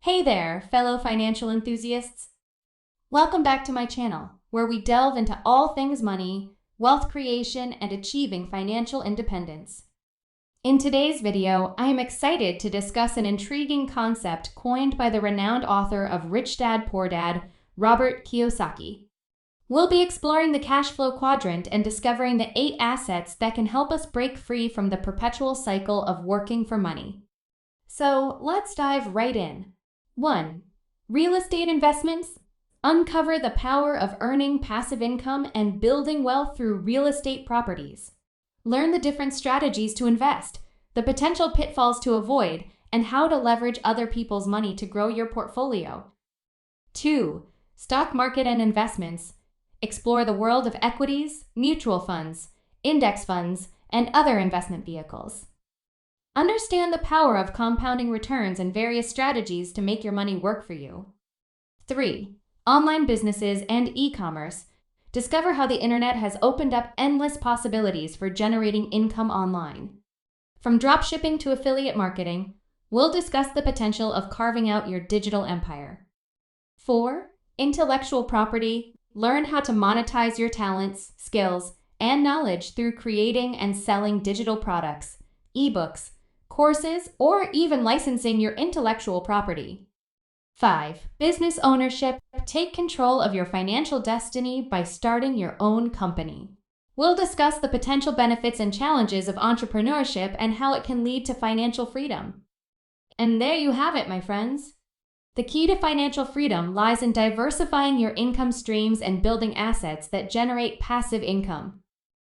Hey there, fellow financial enthusiasts. Welcome back to my channel, where we delve into all things money, wealth creation, and achieving financial independence. In today's video, I am excited to discuss an intriguing concept coined by the renowned author of Rich Dad, Poor Dad, Robert Kiyosaki. We'll be exploring the cash flow quadrant and discovering the 8 assets that can help us break free from the perpetual cycle of working for money. So let's dive right in. 1. Real estate investments. Uncover the power of earning passive income and building wealth through real estate properties. Learn the different strategies to invest, the potential pitfalls to avoid, and how to leverage other people's money to grow your portfolio. 2. Stock market and investments. Explore the world of equities, mutual funds, index funds, and other investment vehicles. Understand the power of compounding returns and various strategies to make your money work for you. 3. Online businesses and e-commerce. Discover how the internet has opened up endless possibilities for generating income online. From dropshipping to affiliate marketing, we'll discuss the potential of carving out your digital empire. 4. Intellectual property. Learn how to monetize your talents, skills, and knowledge through creating and selling digital products, ebooks, courses, or even licensing your intellectual property. 5. Business ownership. Take control of your financial destiny by starting your own company. We'll discuss the potential benefits and challenges of entrepreneurship and how it can lead to financial freedom. And there you have it, my friends. The key to financial freedom lies in diversifying your income streams and building assets that generate passive income.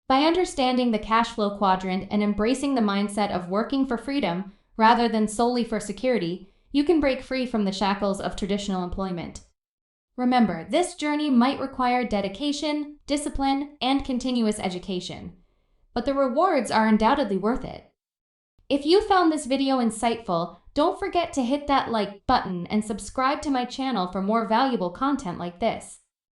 By understanding the cash flow quadrant and embracing the mindset of working for freedom rather than solely for security, you can break free from the shackles of traditional employment. Remember, this journey might require dedication, discipline, and continuous education, but the rewards are undoubtedly worth it. If you found this video insightful, don't forget to hit that like button and subscribe to my channel for more valuable content like this.